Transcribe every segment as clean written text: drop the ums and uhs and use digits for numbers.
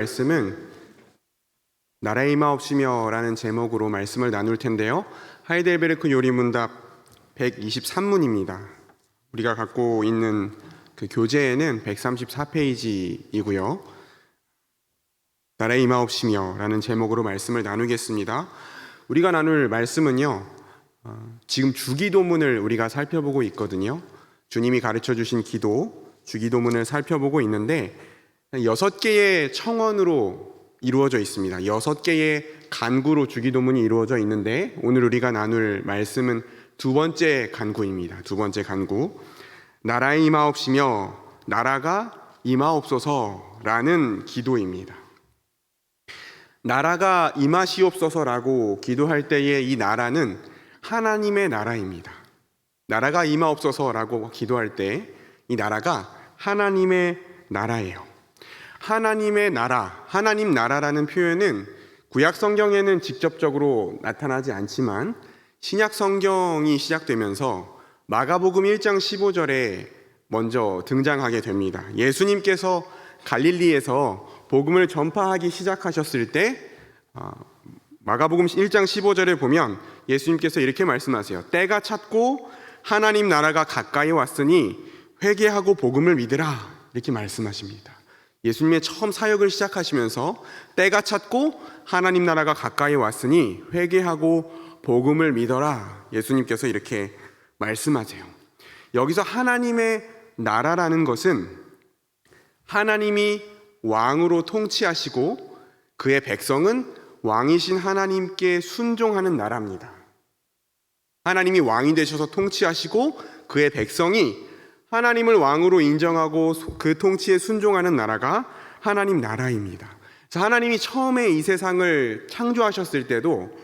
말씀은 나라의 임하옵시며 라는 제목으로 말씀을 나눌 텐데요. 하이델베르크 요리문답 123문입니다. 우리가 갖고 있는 그 교재에는 134페이지이고요. 나라의 임하옵시며 라는 제목으로 말씀을 나누겠습니다. 우리가 나눌 말씀은요, 지금 주기도문을 우리가 살펴보고 있거든요. 주님이 가르쳐 주신 기도, 주기도문을 살펴보고 있는데 6개의 청원으로 이루어져 있습니다. 6개의 간구로 주기도문이 이루어져 있는데 오늘 우리가 나눌 말씀은 두 번째 간구입니다. 두 번째 간구, 나라의 임하옵시며 나라가 임하옵소서라는 기도입니다. 나라가 임하시옵소서라고 기도할 때의 이 나라는 하나님의 나라입니다. 나라가 임하옵소서라고 기도할 때 이 나라가 하나님의 나라예요. 하나님의 나라, 하나님 나라라는 표현은 구약 성경에는 직접적으로 나타나지 않지만 신약 성경이 시작되면서 마가복음 1장 15절에 먼저 등장하게 됩니다. 예수님께서 갈릴리에서 복음을 전파하기 시작하셨을 때 마가복음 1장 15절에 보면 예수님께서 이렇게 말씀하세요. 때가 찼고 하나님 나라가 가까이 왔으니 회개하고 복음을 믿으라, 이렇게 말씀하십니다. 예수님의 처음 사역을 시작하시면서 때가 찼고 하나님 나라가 가까이 왔으니 회개하고 복음을 믿어라, 예수님께서 이렇게 말씀하세요. 여기서 하나님의 나라라는 것은 하나님이 왕으로 통치하시고 그의 백성은 왕이신 하나님께 순종하는 나라입니다. 하나님이 왕이 되셔서 통치하시고 그의 백성이 하나님을 왕으로 인정하고 그 통치에 순종하는 나라가 하나님 나라입니다. 하나님이 처음에 이 세상을 창조하셨을 때도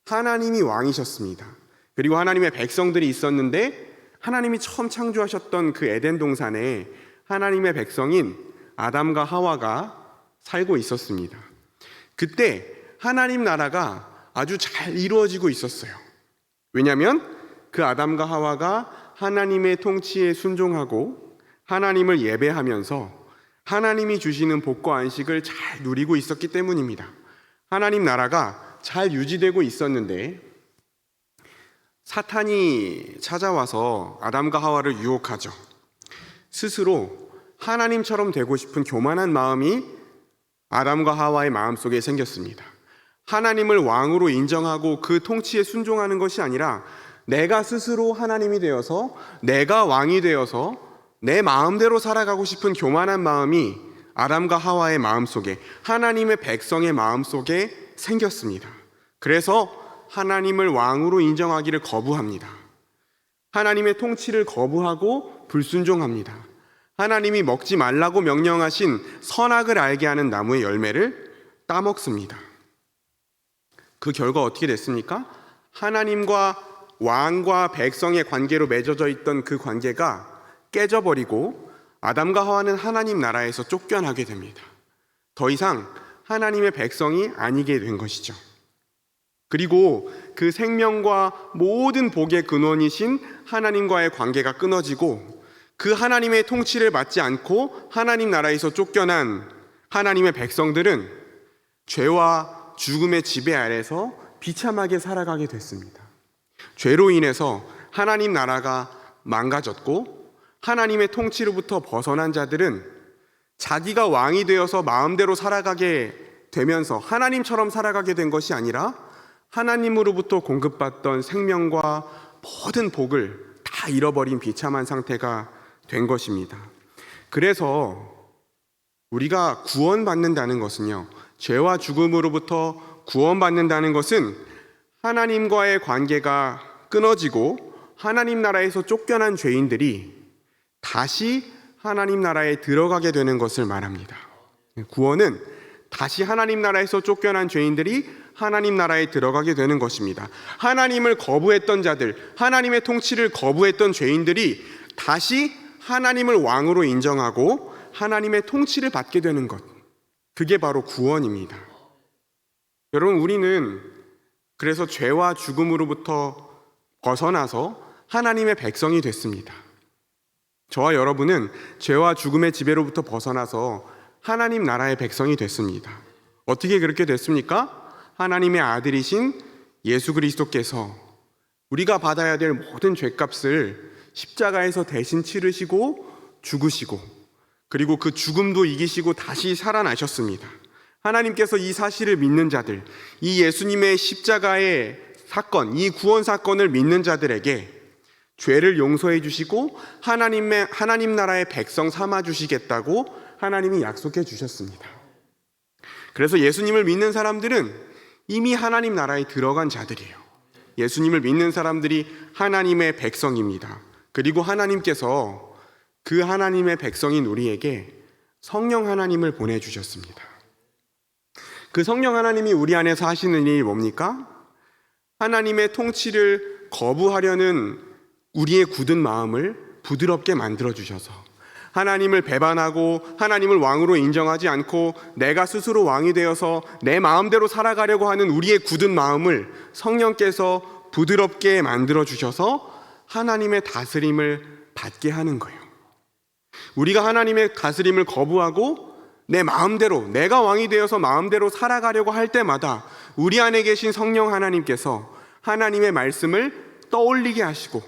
하나님이 왕이셨습니다. 그리고 하나님의 백성들이 있었는데 하나님이 처음 창조하셨던 그 에덴 동산에 하나님의 백성인 아담과 하와가 살고 있었습니다. 그때 하나님 나라가 아주 잘 이루어지고 있었어요. 왜냐하면 그 아담과 하와가 하나님의 통치에 순종하고 하나님을 예배하면서 하나님이 주시는 복과 안식을 잘 누리고 있었기 때문입니다. 하나님 나라가 잘 유지되고 있었는데 사탄이 찾아와서 아담과 하와를 유혹하죠. 스스로 하나님처럼 되고 싶은 교만한 마음이 아담과 하와의 마음속에 생겼습니다. 하나님을 왕으로 인정하고 그 통치에 순종하는 것이 아니라 내가 스스로 하나님이 되어서 내가 왕이 되어서 내 마음대로 살아가고 싶은 교만한 마음이 아담과 하와의 마음속에, 하나님의 백성의 마음속에 생겼습니다. 그래서 하나님을 왕으로 인정하기를 거부합니다. 하나님의 통치를 거부하고 불순종합니다. 하나님이 먹지 말라고 명령하신 선악을 알게 하는 나무의 열매를 따먹습니다. 그 결과 어떻게 됐습니까? 하나님과 왕과 백성의 관계로 맺어져 있던 그 관계가 깨져버리고 아담과 하와는 하나님 나라에서 쫓겨나게 됩니다. 더 이상 하나님의 백성이 아니게 된 것이죠. 그리고 그 생명과 모든 복의 근원이신 하나님과의 관계가 끊어지고 그 하나님의 통치를 받지 않고 하나님 나라에서 쫓겨난 하나님의 백성들은 죄와 죽음의 지배 아래서 비참하게 살아가게 됐습니다. 죄로 인해서 하나님 나라가 망가졌고 하나님의 통치로부터 벗어난 자들은 자기가 왕이 되어서 마음대로 살아가게 되면서 하나님처럼 살아가게 된 것이 아니라 하나님으로부터 공급받던 생명과 모든 복을 다 잃어버린 비참한 상태가 된 것입니다. 그래서 우리가 구원받는다는 것은요, 죄와 죽음으로부터 구원받는다는 것은 하나님과의 관계가 끊어지고 하나님 나라에서 쫓겨난 죄인들이 다시 하나님 나라에 들어가게 되는 것을 말합니다. 구원은 다시 하나님 나라에서 쫓겨난 죄인들이 하나님 나라에 들어가게 되는 것입니다. 하나님을 거부했던 자들, 하나님의 통치를 거부했던 죄인들이 다시 하나님을 왕으로 인정하고 하나님의 통치를 받게 되는 것, 그게 바로 구원입니다. 여러분, 우리는 그래서 죄와 죽음으로부터 벗어나서 하나님의 백성이 됐습니다. 저와 여러분은 죄와 죽음의 지배로부터 벗어나서 하나님 나라의 백성이 됐습니다. 어떻게 그렇게 됐습니까? 하나님의 아들이신 예수 그리스도께서 우리가 받아야 될 모든 죄값을 십자가에서 대신 치르시고 죽으시고, 그리고 그 죽음도 이기시고 다시 살아나셨습니다. 하나님께서 이 사실을 믿는 자들, 이 예수님의 십자가의 사건, 이 구원 사건을 믿는 자들에게 죄를 용서해 주시고 하나님 나라의 백성 삼아 주시겠다고 하나님이 약속해 주셨습니다. 그래서 예수님을 믿는 사람들은 이미 하나님 나라에 들어간 자들이에요. 예수님을 믿는 사람들이 하나님의 백성입니다. 그리고 하나님께서 그 하나님의 백성인 우리에게 성령 하나님을 보내주셨습니다. 그 성령 하나님이 우리 안에서 하시는 일이 뭡니까? 하나님의 통치를 거부하려는 우리의 굳은 마음을 부드럽게 만들어주셔서, 하나님을 배반하고 하나님을 왕으로 인정하지 않고 내가 스스로 왕이 되어서 내 마음대로 살아가려고 하는 우리의 굳은 마음을 성령께서 부드럽게 만들어주셔서 하나님의 다스림을 받게 하는 거예요. 우리가 하나님의 다스림을 거부하고 내 마음대로, 내가 왕이 되어서 마음대로 살아가려고 할 때마다 우리 안에 계신 성령 하나님께서 하나님의 말씀을 떠올리게 하시고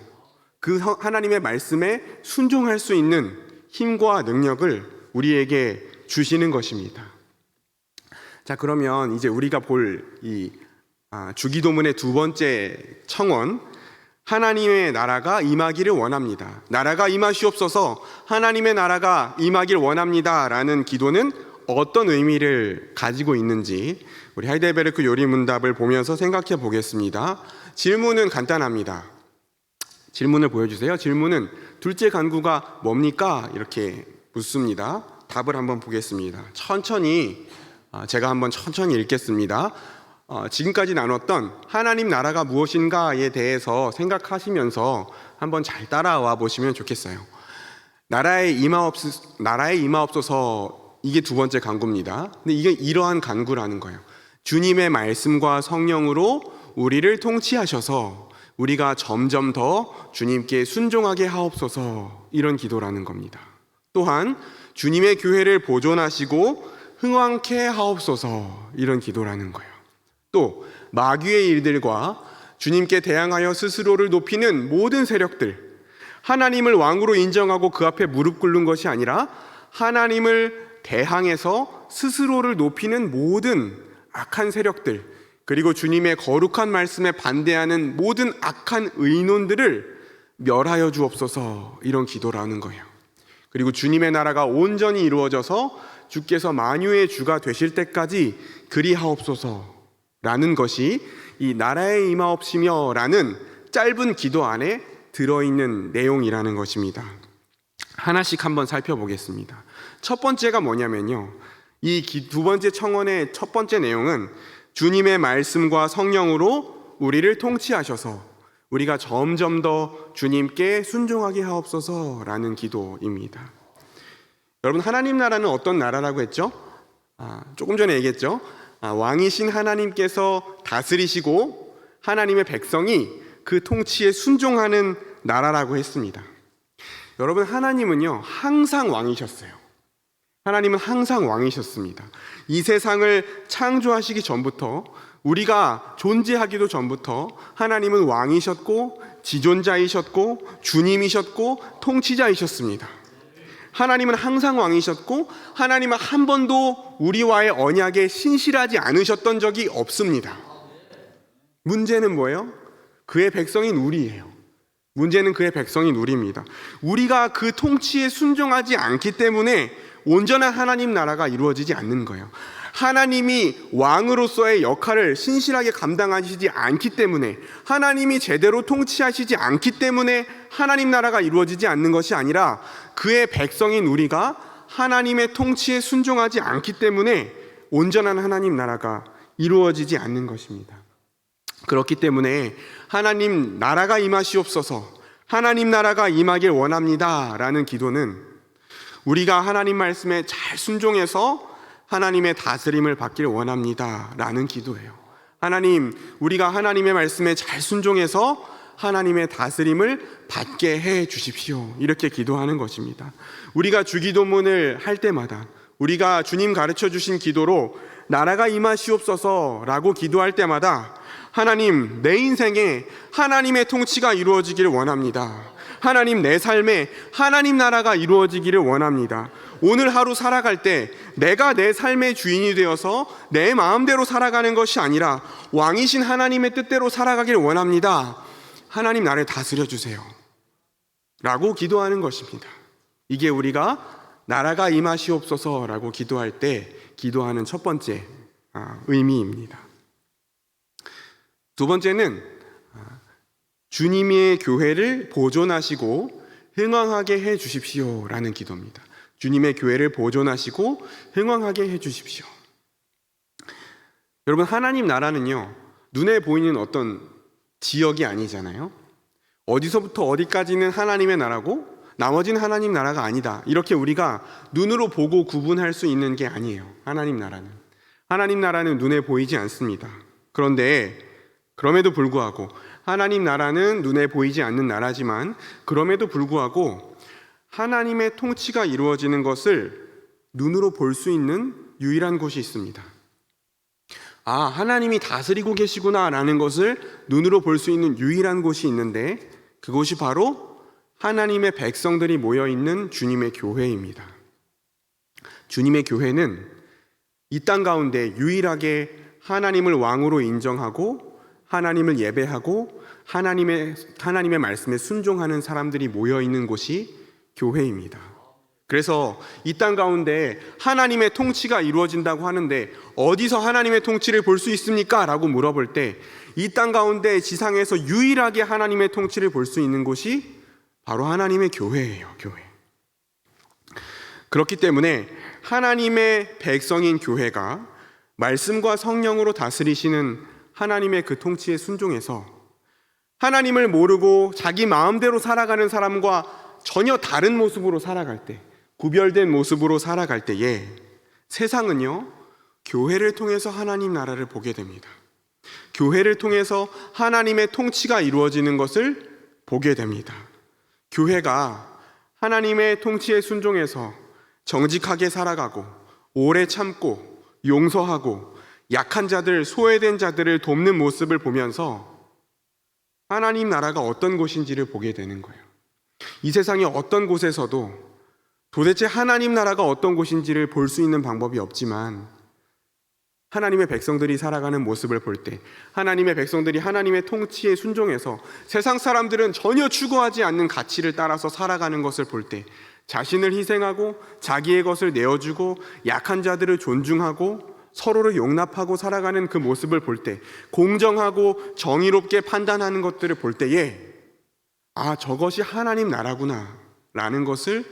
그 하나님의 말씀에 순종할 수 있는 힘과 능력을 우리에게 주시는 것입니다. 자, 그러면 이제 우리가 볼 이 주기도문의 두 번째 청원, 하나님의 나라가 임하기를 원합니다. 나라가 임하시옵소서, 하나님의 나라가 임하길 원합니다 라는 기도는 어떤 의미를 가지고 있는지 우리 하이델베르크 요리문답을 보면서 생각해 보겠습니다. 질문은 간단합니다. 질문을 보여주세요. 질문은 둘째 간구가 뭡니까? 이렇게 묻습니다. 답을 한번 보겠습니다. 제가 한번 천천히 읽겠습니다. 지금까지 나눴던 하나님 나라가 무엇인가에 대해서 생각하시면서 한번 잘 따라와 보시면 좋겠어요. 나라에 임하옵소서, 이게 두 번째 간구입니다. 근데 이게 이러한 간구라는 거예요. 주님의 말씀과 성령으로 우리를 통치하셔서 우리가 점점 더 주님께 순종하게 하옵소서, 이런 기도라는 겁니다. 또한 주님의 교회를 보존하시고 흥왕케 하옵소서, 이런 기도라는 거예요. 또 마귀의 일들과 주님께 대항하여 스스로를 높이는 모든 세력들, 하나님을 왕으로 인정하고 그 앞에 무릎 꿇는 것이 아니라 하나님을 대항해서 스스로를 높이는 모든 악한 세력들, 그리고 주님의 거룩한 말씀에 반대하는 모든 악한 의논들을 멸하여 주옵소서, 이런 기도라는 거예요. 그리고 주님의 나라가 온전히 이루어져서 주께서 만유의 주가 되실 때까지 그리하옵소서 라는 것이 이 나라에 임하옵시며 라는 짧은 기도 안에 들어있는 내용이라는 것입니다. 하나씩 한번 살펴보겠습니다. 첫 번째가 뭐냐면요, 이 두 번째 청원의 첫 번째 내용은 주님의 말씀과 성령으로 우리를 통치하셔서 우리가 점점 더 주님께 순종하게 하옵소서 라는 기도입니다. 여러분, 하나님 나라는 어떤 나라라고 했죠? 조금 전에 얘기했죠. 왕이신 하나님께서 다스리시고 하나님의 백성이 그 통치에 순종하는 나라라고 했습니다. 여러분, 하나님은요 항상 왕이셨어요. 하나님은 항상 왕이셨습니다. 이 세상을 창조하시기 전부터, 우리가 존재하기도 전부터 하나님은 왕이셨고 지존자이셨고 주님이셨고 통치자이셨습니다. 하나님은 항상 왕이셨고 하나님은 한 번도 우리와의 언약에 신실하지 않으셨던 적이 없습니다. 문제는 뭐예요? 그의 백성인 우리예요. 문제는 그의 백성인 우리입니다. 우리가 그 통치에 순종하지 않기 때문에 온전한 하나님 나라가 이루어지지 않는 거예요. 하나님이 왕으로서의 역할을 신실하게 감당하시지 않기 때문에, 하나님이 제대로 통치하시지 않기 때문에 하나님 나라가 이루어지지 않는 것이 아니라 그의 백성인 우리가 하나님의 통치에 순종하지 않기 때문에 온전한 하나님 나라가 이루어지지 않는 것입니다. 그렇기 때문에 하나님 나라가 임하시옵소서, 하나님 나라가 임하길 원합니다 라는 기도는 우리가 하나님 말씀에 잘 순종해서 하나님의 다스림을 받길 원합니다 라는 기도예요. 하나님, 우리가 하나님의 말씀에 잘 순종해서 하나님의 다스림을 받게 해 주십시오, 이렇게 기도하는 것입니다. 우리가 주기도문을 할 때마다, 우리가 주님 가르쳐 주신 기도로 나라가 임하시옵소서라고 기도할 때마다 하나님, 내 인생에 하나님의 통치가 이루어지기를 원합니다. 하나님, 내 삶에 하나님 나라가 이루어지기를 원합니다. 오늘 하루 살아갈 때 내가 내 삶의 주인이 되어서 내 마음대로 살아가는 것이 아니라 왕이신 하나님의 뜻대로 살아가기를 원합니다. 하나님, 나를 다스려 주세요 라고 기도하는 것입니다. 이게 우리가 나라가 임하시옵소서라고 기도할 때 기도하는 첫 번째 의미입니다. 두 번째는 주님의 교회를 보존하시고 흥왕하게 해 주십시오라는 기도입니다. 주님의 교회를 보존하시고 흥왕하게 해 주십시오. 여러분, 하나님 나라는요, 눈에 보이는 어떤 지역이 아니잖아요. 어디서부터 어디까지는 하나님의 나라고 나머지는 하나님 나라가 아니다, 이렇게 우리가 눈으로 보고 구분할 수 있는 게 아니에요. 하나님 나라는 눈에 보이지 않습니다. 그럼에도 불구하고 하나님 나라는 눈에 보이지 않는 나라지만 그럼에도 불구하고 하나님의 통치가 이루어지는 것을 눈으로 볼 수 있는 유일한 곳이 있습니다. 하나님이 다스리고 계시구나 라는 것을 눈으로 볼 수 있는 유일한 곳이 있는데, 그곳이 바로 하나님의 백성들이 모여있는 주님의 교회입니다. 주님의 교회는 이 땅 가운데 유일하게 하나님을 왕으로 인정하고 하나님을 예배하고 하나님의 말씀에 순종하는 사람들이 모여있는 곳이 교회입니다. 그래서 이 땅 가운데 하나님의 통치가 이루어진다고 하는데 어디서 하나님의 통치를 볼 수 있습니까? 라고 물어볼 때 이 땅 가운데 지상에서 유일하게 하나님의 통치를 볼 수 있는 곳이 바로 하나님의 교회예요. 교회. 그렇기 때문에 하나님의 백성인 교회가 말씀과 성령으로 다스리시는 하나님의 그 통치에 순종해서 하나님을 모르고 자기 마음대로 살아가는 사람과 전혀 다른 모습으로 살아갈 때, 구별된 모습으로 살아갈 때에 세상은요, 교회를 통해서 하나님 나라를 보게 됩니다. 교회를 통해서 하나님의 통치가 이루어지는 것을 보게 됩니다. 교회가 하나님의 통치에 순종해서 정직하게 살아가고 오래 참고 용서하고 약한 자들, 소외된 자들을 돕는 모습을 보면서 하나님 나라가 어떤 곳인지를 보게 되는 거예요. 이 세상의 어떤 곳에서도 도대체 하나님 나라가 어떤 곳인지를 볼 수 있는 방법이 없지만 하나님의 백성들이 살아가는 모습을 볼 때, 하나님의 백성들이 하나님의 통치에 순종해서 세상 사람들은 전혀 추구하지 않는 가치를 따라서 살아가는 것을 볼 때, 자신을 희생하고 자기의 것을 내어주고 약한 자들을 존중하고 서로를 용납하고 살아가는 그 모습을 볼 때, 공정하고 정의롭게 판단하는 것들을 볼 때에 저것이 하나님 나라구나 라는 것을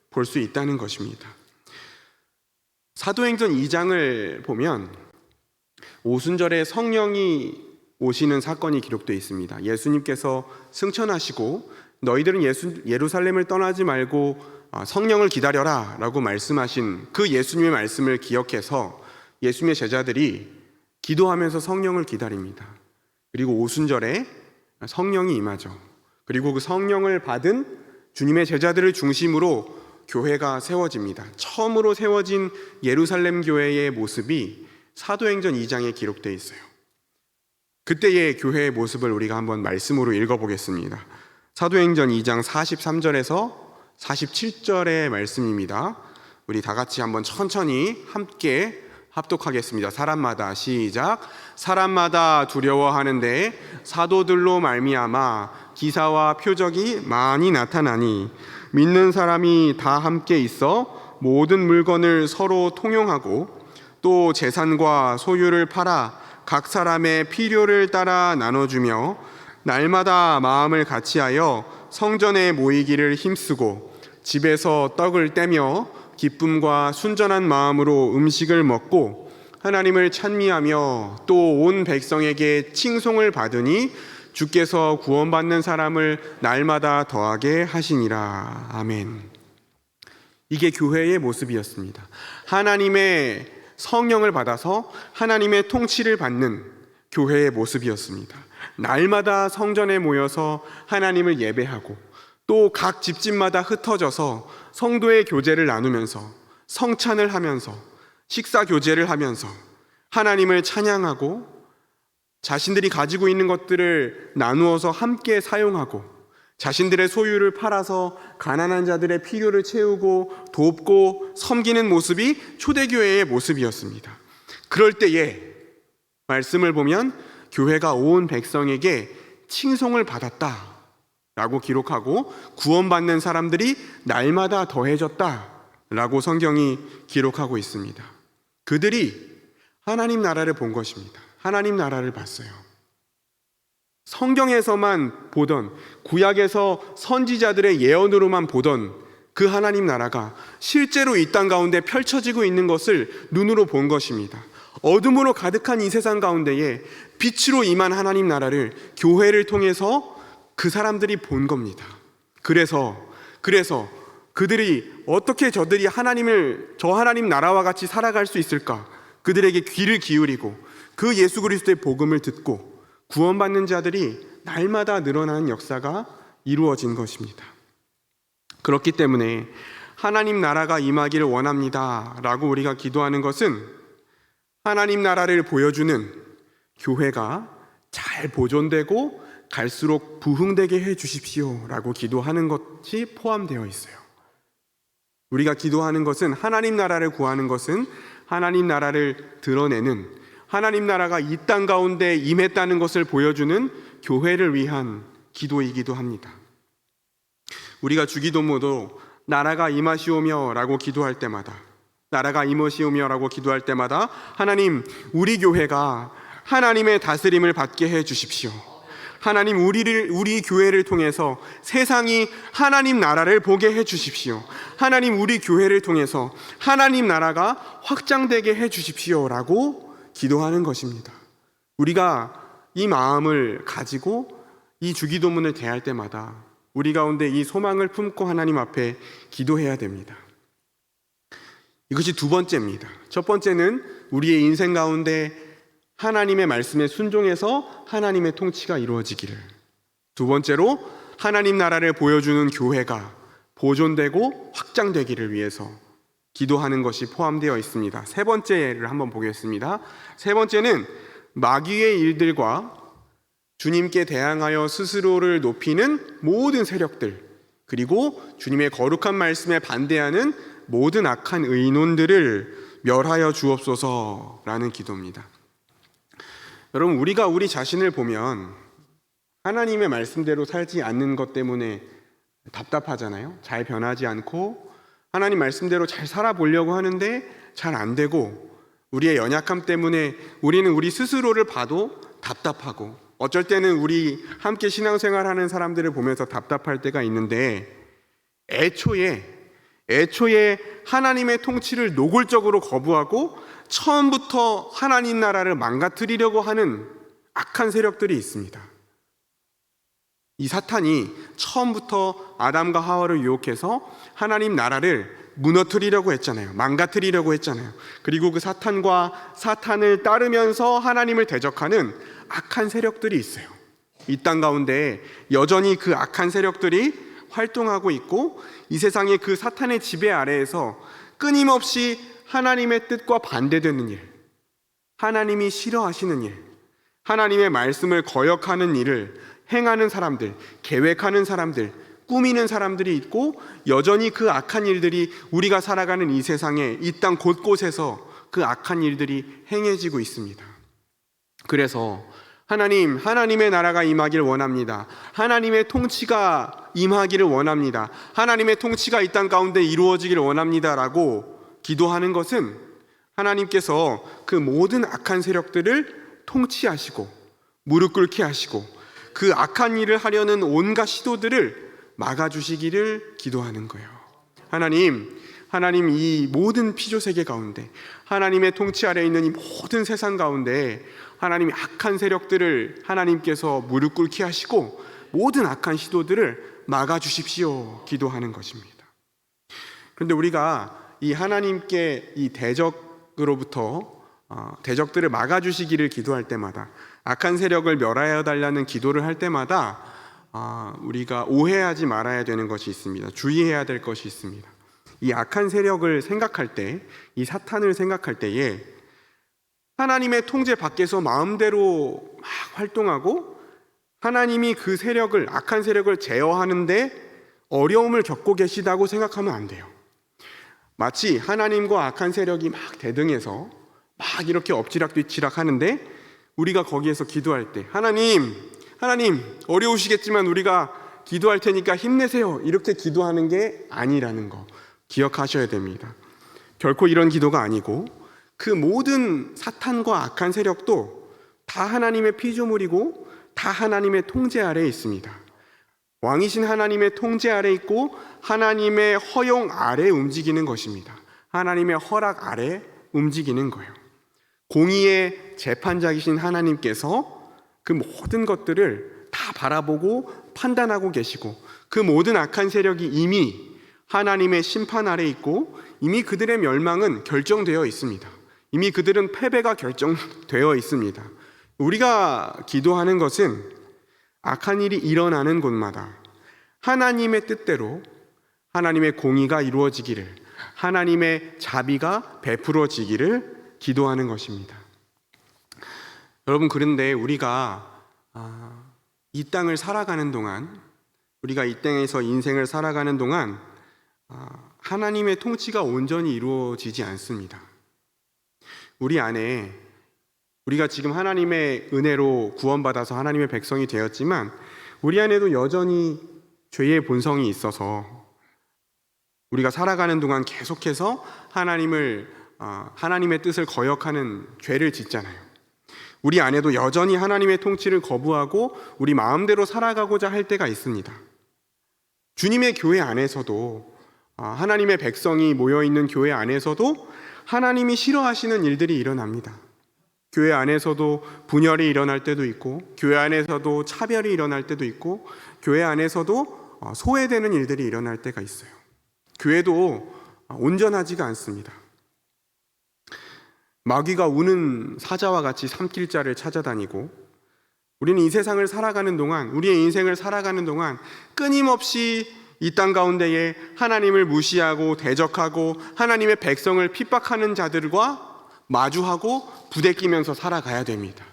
볼 수 있다는 것입니다. 사도행전 2장을 보면 오순절에 성령이 오시는 사건이 기록되어 있습니다. 예수님께서 승천하시고 너희들은 예루살렘을 떠나지 말고 성령을 기다려라 라고 말씀하신 그 예수님의 말씀을 기억해서 예수님의 제자들이 기도하면서 성령을 기다립니다. 그리고 오순절에 성령이 임하죠. 그리고 그 성령을 받은 주님의 제자들을 중심으로 교회가 세워집니다. 처음으로 세워진 예루살렘 교회의 모습이 사도행전 2장에 기록되어 있어요. 그때의 교회의 모습을 우리가 한번 말씀으로 읽어보겠습니다. 사도행전 2장 43절에서 47절의 말씀입니다. 우리 다 같이 한번 천천히 함께 합독하겠습니다. 사람마다 시작. 사람마다 두려워하는데 사도들로 말미암아 기사와 표적이 많이 나타나니 믿는 사람이 다 함께 있어 모든 물건을 서로 통용하고 또 재산과 소유를 팔아 각 사람의 필요를 따라 나눠주며 날마다 마음을 같이하여 성전에 모이기를 힘쓰고 집에서 떡을 떼며 기쁨과 순전한 마음으로 음식을 먹고 하나님을 찬미하며 또 온 백성에게 칭송을 받으니 주께서 구원받는 사람을 날마다 더하게 하시니라. 아멘. 이게 교회의 모습이었습니다. 하나님의 성령을 받아서 하나님의 통치를 받는 교회의 모습이었습니다. 날마다 성전에 모여서 하나님을 예배하고 또 각 집집마다 흩어져서 성도의 교제를 나누면서 성찬을 하면서 식사 교제를 하면서 하나님을 찬양하고 자신들이 가지고 있는 것들을 나누어서 함께 사용하고 자신들의 소유를 팔아서 가난한 자들의 필요를 채우고 돕고 섬기는 모습이 초대교회의 모습이었습니다. 그럴 때에 말씀을 보면 교회가 온 백성에게 칭송을 받았다라고 기록하고 구원받는 사람들이 날마다 더해졌다라고 성경이 기록하고 있습니다. 그들이 하나님 나라를 본 것입니다. 하나님 나라를 봤어요. 성경에서만 보던, 구약에서 선지자들의 예언으로만 보던 그 하나님 나라가 실제로 이 땅 가운데 펼쳐지고 있는 것을 눈으로 본 것입니다. 어둠으로 가득한 이 세상 가운데에 빛으로 임한 하나님 나라를 교회를 통해서 그 사람들이 본 겁니다. 그래서 그들이 어떻게 저들이 저 하나님 나라와 같이 살아갈 수 있을까? 그들에게 귀를 기울이고 그 예수 그리스도의 복음을 듣고 구원받는 자들이 날마다 늘어나는 역사가 이루어진 것입니다. 그렇기 때문에 하나님 나라가 임하기를 원합니다 라고 우리가 기도하는 것은 하나님 나라를 보여주는 교회가 잘 보존되고 갈수록 부흥되게 해주십시오 라고 기도하는 것이 포함되어 있어요. 우리가 기도하는 것은, 하나님 나라를 구하는 것은 하나님 나라를 드러내는, 하나님 나라가 이 땅 가운데 임했다는 것을 보여주는 교회를 위한 기도이기도 합니다. 우리가 주기도모도 나라가 임하시오며 라고 기도할 때마다, 나라가 임하시오며 라고 기도할 때마다 하나님, 우리 교회가 하나님의 다스림을 받게 해 주십시오. 하나님, 우리 교회를 통해서 세상이 하나님 나라를 보게 해 주십시오. 하나님, 우리 교회를 통해서 하나님 나라가 확장되게 해 주십시오 라고 기도하는 것입니다. 우리가 이 마음을 가지고 이 주기도문을 대할 때마다 우리 가운데 이 소망을 품고 하나님 앞에 기도해야 됩니다. 이것이 두 번째입니다. 첫 번째는 우리의 인생 가운데 하나님의 말씀에 순종해서 하나님의 통치가 이루어지기를, 두 번째로 하나님 나라를 보여주는 교회가 보존되고 확장되기를 위해서 기도하는 것이 포함되어 있습니다. 세 번째를 한번 보겠습니다. 세 번째는 마귀의 일들과 주님께 대항하여 스스로를 높이는 모든 세력들, 그리고 주님의 거룩한 말씀에 반대하는 모든 악한 의논들을 멸하여 주옵소서라는 기도입니다. 여러분, 우리가 우리 자신을 보면 하나님의 말씀대로 살지 않는 것 때문에 답답하잖아요. 잘 변하지 않고 하나님 말씀대로 잘 살아보려고 하는데 잘 안 되고, 우리의 연약함 때문에 우리는 우리 스스로를 봐도 답답하고, 어쩔 때는 우리 함께 신앙생활하는 사람들을 보면서 답답할 때가 있는데, 애초에 하나님의 통치를 노골적으로 거부하고 처음부터 하나님 나라를 망가뜨리려고 하는 악한 세력들이 있습니다. 이 사탄이 처음부터 아담과 하와를 유혹해서 하나님 나라를 무너뜨리려고 했잖아요. 망가뜨리려고 했잖아요. 그리고 그 사탄을 따르면서 하나님을 대적하는 악한 세력들이 있어요. 이 땅 가운데 여전히 그 악한 세력들이 활동하고 있고, 이 세상의 그 사탄의 지배 아래에서 끊임없이 하나님의 뜻과 반대되는 일, 하나님이 싫어하시는 일, 하나님의 말씀을 거역하는 일을 행하는 사람들, 계획하는 사람들, 꾸미는 사람들이 있고, 여전히 그 악한 일들이 우리가 살아가는 이 세상에, 이 땅 곳곳에서 그 악한 일들이 행해지고 있습니다. 그래서 하나님의 나라가 임하기를 원합니다. 하나님의 통치가 임하기를 원합니다. 하나님의 통치가 이 땅 가운데 이루어지기를 원합니다 라고 기도하는 것은, 하나님께서 그 모든 악한 세력들을 통치하시고 무릎 꿇게 하시고 그 악한 일을 하려는 온갖 시도들을 막아주시기를 기도하는 거예요. 하나님, 이 모든 피조세계 가운데, 하나님의 통치 아래에 있는 이 모든 세상 가운데 하나님이 악한 세력들을 하나님께서 무릎 꿇게 하시고 모든 악한 시도들을 막아주십시오 기도하는 것입니다. 그런데 우리가 이 하나님께 이 대적들을 막아주시기를 기도할 때마다, 악한 세력을 멸하여 달라는 기도를 할 때마다 우리가 오해하지 말아야 되는 것이 있습니다. 주의해야 될 것이 있습니다. 이 악한 세력을 생각할 때, 이 사탄을 생각할 때에 하나님의 통제 밖에서 마음대로 막 활동하고 하나님이 그 세력을, 악한 세력을 제어하는데 어려움을 겪고 계시다고 생각하면 안 돼요. 마치 하나님과 악한 세력이 막 대등해서 막 이렇게 엎치락뒤치락 하는데 우리가 거기에서 기도할 때 하나님 어려우시겠지만 우리가 기도할 테니까 힘내세요, 이렇게 기도하는 게 아니라는 거 기억하셔야 됩니다. 결코 이런 기도가 아니고 그 모든 사탄과 악한 세력도 다 하나님의 피조물이고 다 하나님의 통제 아래에 있습니다. 왕이신 하나님의 통제 아래 있고 하나님의 허용 아래 움직이는 것입니다. 하나님의 허락 아래 움직이는 거예요. 공의의 재판장이신 하나님께서 그 모든 것들을 다 바라보고 판단하고 계시고 그 모든 악한 세력이 이미 하나님의 심판 아래 있고 이미 그들의 멸망은 결정되어 있습니다. 이미 그들은 패배가 결정되어 있습니다. 우리가 기도하는 것은 악한 일이 일어나는 곳마다 하나님의 뜻대로 하나님의 공의가 이루어지기를, 하나님의 자비가 베풀어지기를 기도하는 것입니다. 여러분, 그런데 우리가 이 땅을 살아가는 동안, 우리가 이 땅에서 인생을 살아가는 동안 하나님의 통치가 온전히 이루어지지 않습니다. 우리 안에, 우리가 지금 하나님의 은혜로 구원받아서 하나님의 백성이 되었지만 우리 안에도 여전히 죄의 본성이 있어서 우리가 살아가는 동안 계속해서 하나님의 뜻을 거역하는 죄를 짓잖아요. 우리 안에도 여전히 하나님의 통치를 거부하고 우리 마음대로 살아가고자 할 때가 있습니다. 주님의 교회 안에서도, 하나님의 백성이 모여있는 교회 안에서도 하나님이 싫어하시는 일들이 일어납니다. 교회 안에서도 분열이 일어날 때도 있고, 교회 안에서도 차별이 일어날 때도 있고, 교회 안에서도 소외되는 일들이 일어날 때가 있어요. 교회도 온전하지가 않습니다. 마귀가 우는 사자와 같이 삼킬자를 찾아다니고, 우리는 이 세상을 살아가는 동안, 우리의 인생을 살아가는 동안 끊임없이 이 땅 가운데에 하나님을 무시하고 대적하고 하나님의 백성을 핍박하는 자들과 마주하고 부대끼면서 살아가야 됩니다.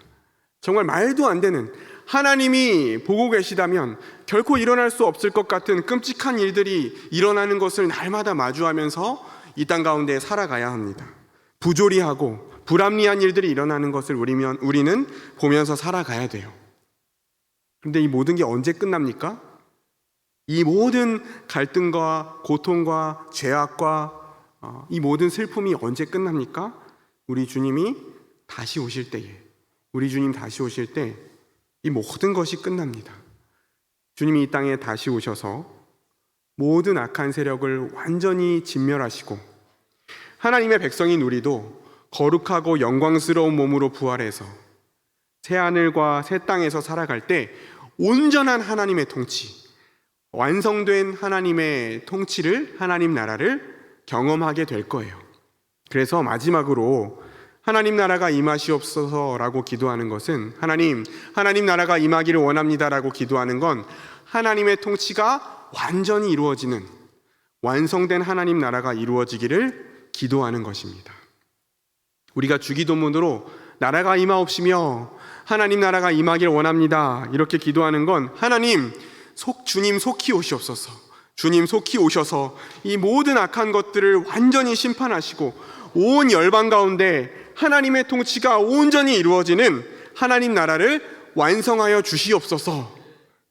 정말 말도 안 되는, 하나님이 보고 계시다면 결코 일어날 수 없을 것 같은 끔찍한 일들이 일어나는 것을 날마다 마주하면서 이 땅 가운데 살아가야 합니다. 부조리하고 불합리한 일들이 일어나는 것을 우리는 보면서 살아가야 돼요. 그런데 이 모든 게 언제 끝납니까? 이 모든 갈등과 고통과 죄악과 이 모든 슬픔이 언제 끝납니까? 우리 주님이 다시 오실 때에, 우리 주님 다시 오실 때 이 모든 것이 끝납니다. 주님이 이 땅에 다시 오셔서 모든 악한 세력을 완전히 진멸하시고 하나님의 백성인 우리도 거룩하고 영광스러운 몸으로 부활해서 새하늘과 새 땅에서 살아갈 때 온전한 하나님의 통치, 완성된 하나님의 통치를, 하나님 나라를 경험하게 될 거예요. 그래서 마지막으로 하나님 나라가 임하시옵소서라고 기도하는 것은, 하나님 나라가 임하기를 원합니다라고 기도하는 건 하나님의 통치가 완전히 이루어지는, 완성된 하나님 나라가 이루어지기를 기도하는 것입니다. 우리가 주기도문으로 나라가 임하옵시며 하나님 나라가 임하기를 원합니다 이렇게 기도하는 건, 하나님 주님 속히 오시옵소서, 주님 속히 오셔서 이 모든 악한 것들을 완전히 심판하시고 온 열방 가운데 하나님의 통치가 온전히 이루어지는 하나님 나라를 완성하여 주시옵소서,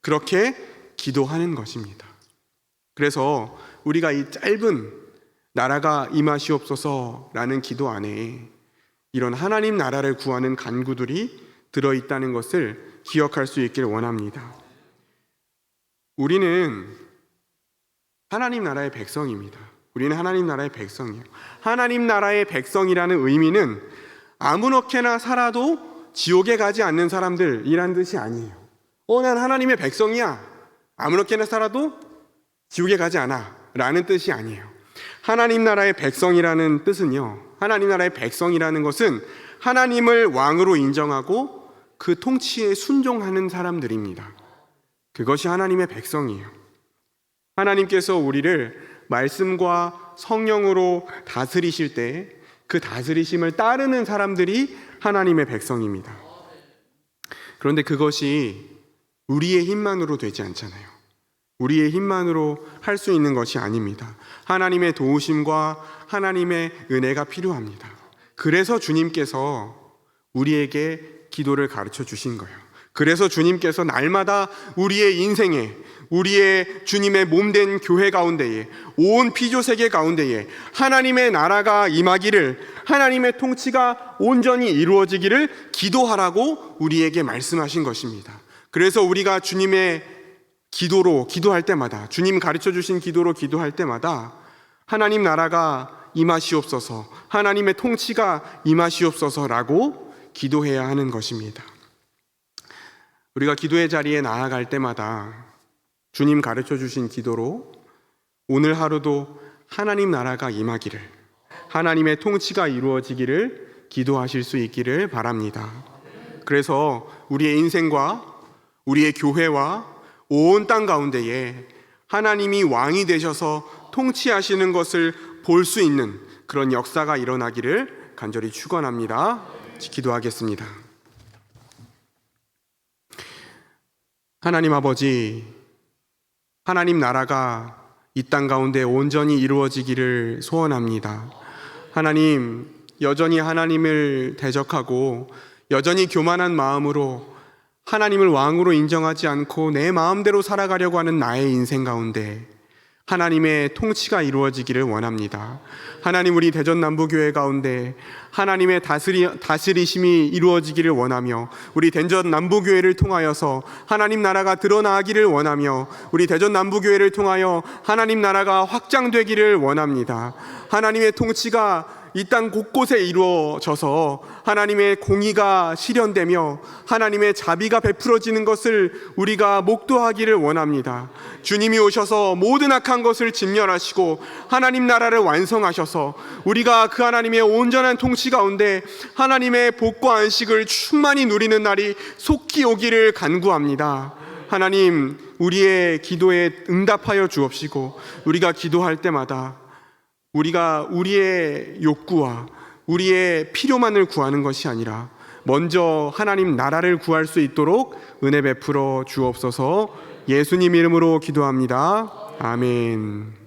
그렇게 기도하는 것입니다. 그래서 우리가 이 짧은 나라가 임하시옵소서라는 기도 안에 이런 하나님 나라를 구하는 간구들이 들어있다는 것을 기억할 수 있기를 원합니다. 우리는 하나님 나라의 백성입니다. 우리는 하나님 나라의 백성이에요. 하나님 나라의 백성이라는 의미는 아무렇게나 살아도 지옥에 가지 않는 사람들이란 뜻이 아니에요. 난 하나님의 백성이야, 아무렇게나 살아도 지옥에 가지 않아 라는 뜻이 아니에요. 하나님 나라의 백성이라는 뜻은요, 하나님 나라의 백성이라는 것은 하나님을 왕으로 인정하고 그 통치에 순종하는 사람들입니다. 그것이 하나님의 백성이에요. 하나님께서 우리를 말씀과 성령으로 다스리실 때 그 다스리심을 따르는 사람들이 하나님의 백성입니다. 그런데 그것이 우리의 힘만으로 되지 않잖아요. 우리의 힘만으로 할 수 있는 것이 아닙니다. 하나님의 도우심과 하나님의 은혜가 필요합니다. 그래서 주님께서 우리에게 기도를 가르쳐 주신 거예요. 그래서 주님께서 날마다 우리의 인생에, 우리의 주님의 몸된 교회 가운데에, 온 피조 세계 가운데에 하나님의 나라가 임하기를, 하나님의 통치가 온전히 이루어지기를 기도하라고 우리에게 말씀하신 것입니다. 그래서 우리가 주님의 기도로 기도할 때마다, 주님 가르쳐 주신 기도로 기도할 때마다 하나님 나라가 임하시옵소서, 하나님의 통치가 임하시옵소서라고 기도해야 하는 것입니다. 우리가 기도의 자리에 나아갈 때마다 주님 가르쳐 주신 기도로 오늘 하루도 하나님 나라가 임하기를, 하나님의 통치가 이루어지기를 기도하실 수 있기를 바랍니다. 그래서 우리의 인생과 우리의 교회와 온 땅 가운데에 하나님이 왕이 되셔서 통치하시는 것을 볼 수 있는 그런 역사가 일어나기를 간절히 축원합니다. 기도하겠습니다. 하나님 아버지, 하나님 나라가 이 땅 가운데 온전히 이루어지기를 소원합니다. 하나님, 여전히 하나님을 대적하고 여전히 교만한 마음으로 하나님을 왕으로 인정하지 않고 내 마음대로 살아가려고 하는 나의 인생 가운데 하나님의 통치가 이루어지기를 원합니다. 하나님, 우리 대전 남부교회 가운데 하나님의 다스리심이 이루어지기를 원하며 우리 대전 남부교회를 통하여서 하나님 나라가 드러나기를 원하며 우리 대전 남부교회를 통하여 하나님 나라가 확장되기를 원합니다. 하나님의 통치가 이 땅 곳곳에 이루어져서 하나님의 공의가 실현되며 하나님의 자비가 베풀어지는 것을 우리가 목도하기를 원합니다. 주님이 오셔서 모든 악한 것을 진멸하시고 하나님 나라를 완성하셔서 우리가 그 하나님의 온전한 통치 가운데 하나님의 복과 안식을 충만히 누리는 날이 속히 오기를 간구합니다. 하나님, 우리의 기도에 응답하여 주옵시고 우리가 기도할 때마다 우리가 우리의 욕구와 우리의 필요만을 구하는 것이 아니라 먼저 하나님 나라를 구할 수 있도록 은혜 베풀어 주옵소서. 예수님 이름으로 기도합니다. 아멘.